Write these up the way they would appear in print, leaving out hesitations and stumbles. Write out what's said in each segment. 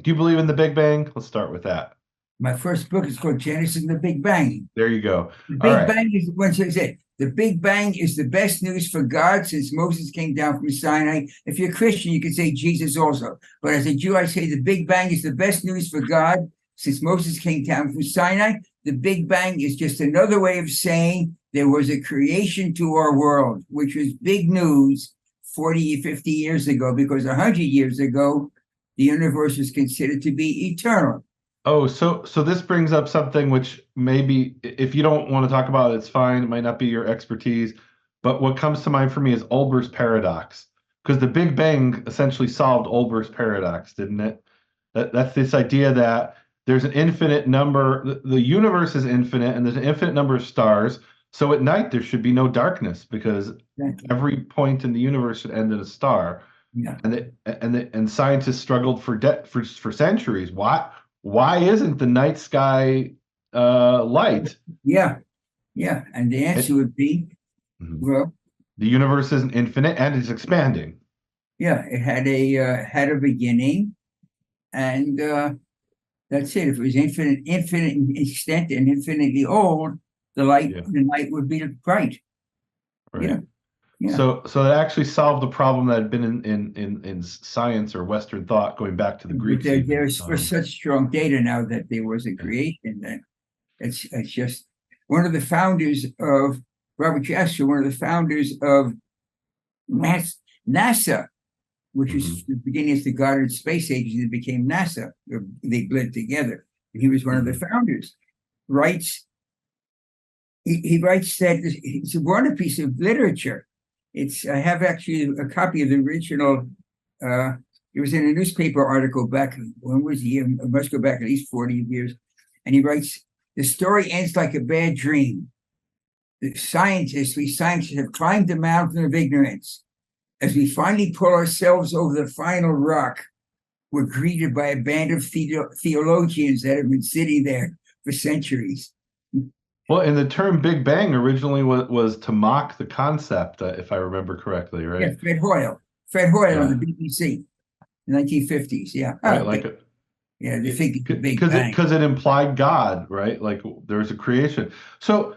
Do you believe in the Big Bang? Let's start with that. My first book is called Genesis and the Big Bang. There you go. The All Big right. Bang is when I said the Big Bang is the best news for God since Moses came down from Sinai. If you're a Christian, you can say Jesus also. But as a Jew, I say the Big Bang is the best news for God since Moses came down from Sinai. The Big Bang is just another way of saying there was a creation to our world, which was big news 40, 50 years ago, because 100 years ago, the universe was considered to be eternal. Oh, so this brings up something which maybe if you don't want to talk about it, it's fine. It might not be your expertise. But what comes to mind for me is Olber's paradox. Because the Big Bang essentially solved Olber's paradox, didn't it? That's this idea that there's an infinite number, the universe is infinite, and there's an infinite number of stars. So at night there should be no darkness because Exactly. every point in the universe should end in a star. Yeah. And scientists struggled for centuries. Why isn't the night sky light? Yeah. Yeah. And the answer It, would be, Mhm. well, The universe isn't infinite and it's expanding. yeah, it had a beginning, and that's it. If it was infinite in extent and infinitely old, Yeah, the night would be bright. right. Yeah, yeah. So it actually solved the problem that had been in science or Western thought going back to the But Greeks even. there's for such strong data now that there was a Yeah. creation that it's just one of the founders of Robert Jasper, one of the founders of NASA, which was Mhm. the beginning of the Goddard Space Agency that became NASA. They bled together. And he was one of the Mhm. founders. Writes he writes that it's a wonderful piece of literature. I have actually a copy of the original. It was in a newspaper article back. When was he? It must go back at least 40 years. And he writes, the story ends like a bad dream. We scientists have climbed the mountain of ignorance. As we finally pull ourselves over the final rock, we're greeted by a band of theologians that have been sitting there for centuries. Well, and the term Big Bang originally was to mock the concept, if I remember correctly, Yeah, right? Fred Hoyle on the Yeah, BBC in the 1950s. Yeah, right. Like yeah, they think it's the Big because Bang. it implied God, right? Like there's a creation. So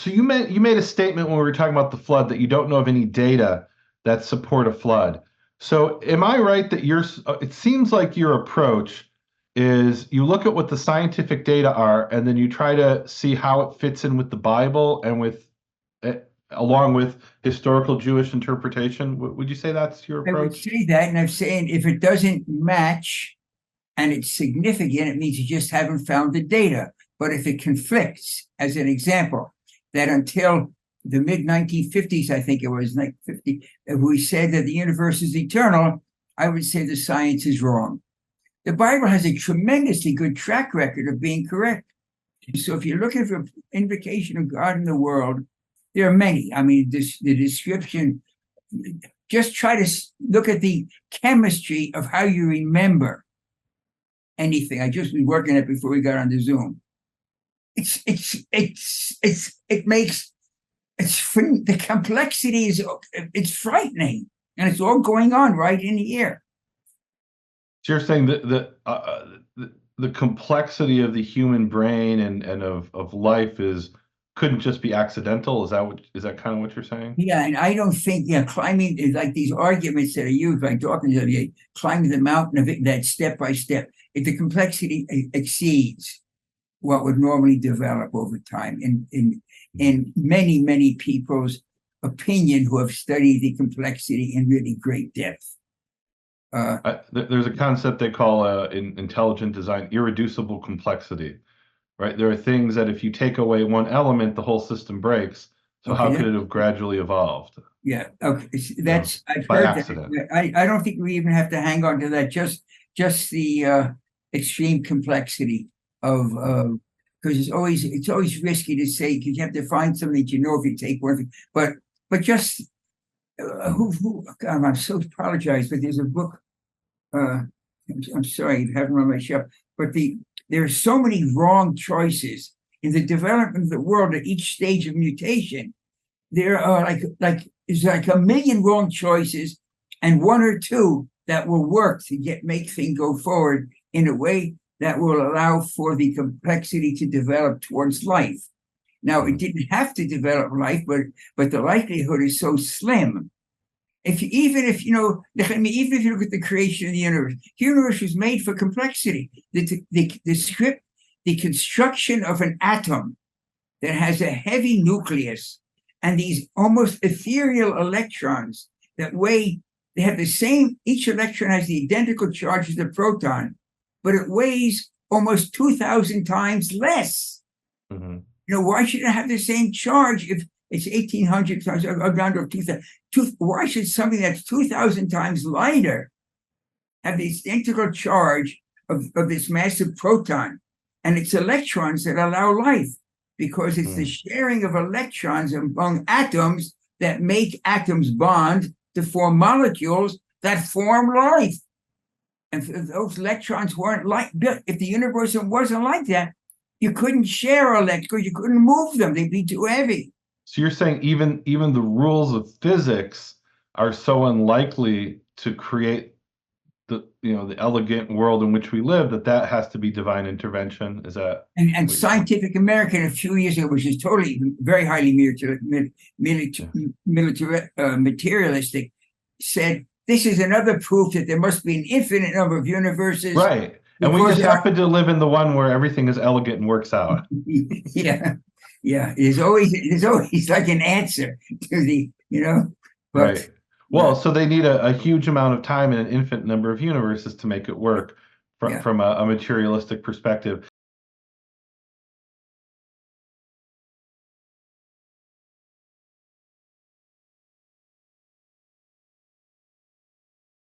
you made a statement when we were talking about the flood that you don't know of any data that support a flood. So am I right that it seems like your approach is you look at what the scientific data are and then you try to see how it fits in with the Bible and along with historical Jewish interpretation. Would you say that's your I would approach? say that, and I'm saying if it doesn't match and it's significant, it means you just haven't found the data. But if it conflicts, as an example, that until the mid 1950s, I think it was like 50, we said that the universe is eternal, I would say the science is wrong. The Bible has a tremendously good track record of being correct. So if you're looking for invocation of God in the world, there are many. I mean, the description, just try to look at the chemistry of how you remember anything. I just was working it before we got on the Zoom. It makes the complexity is it's frightening, and it's all going on right in here. So you're saying that the complexity of the human brain and of life couldn't just be accidental? Is that kind of what you're saying? Yeah, and I don't think climbing is like these arguments that are used, like talking to you, climbing the mountain of it, that step by step. If the complexity exceeds what would normally develop over time in many people's opinion who have studied the complexity in really great depth. There's a concept they call in intelligent design irreducible complexity, right? There are things that if you take away one element, the whole system breaks. So how Okay, could it have gradually evolved? yeah, okay. Yeah, I've by heard that. accident. I don't think we even have to hang on to that. Just the extreme complexity of because it's always risky to say because you have to find something that you know if you take one thing. But just who God, I'm so apologize, but there's a book. I'm sorry, I have them on my shelf. But there are so many wrong choices in the development of the world at each stage of mutation. There are there's like a million wrong choices and one or two that will work to make things go forward in a way that will allow for the complexity to develop towards life. Now, it didn't have to develop life, but the likelihood is so slim. Even if you look at the creation of the universe was made for complexity. The construction of an atom that has a heavy nucleus and these almost ethereal electrons that weigh, they have the same, each electron has the identical charge as the proton, but it weighs almost 2,000 times less. Mm-hmm. Why should it have the same charge if it's 1,800 times, or down to 2,000? Why should something that's 2,000 times lighter have the identical charge of this massive proton? And it's electrons that allow life, because it's the sharing of electrons among atoms that make atoms bond to form molecules that form life. And if those electrons weren't if the universe wasn't like that, you couldn't share electrons, you couldn't move them, they'd be too heavy. So you're saying even the rules of physics are so unlikely to create the elegant world in which we live that has to be divine intervention? Is that and Scientific American a few years ago, which is totally very highly materialistic, said this is another proof that there must be an infinite number of universes. Right. And we just happen to live in the one where everything is elegant and works out. Yeah. There's always like an answer to the, but, right. Well, so they need a huge amount of time and an infinite number of universes to make it work from a materialistic perspective.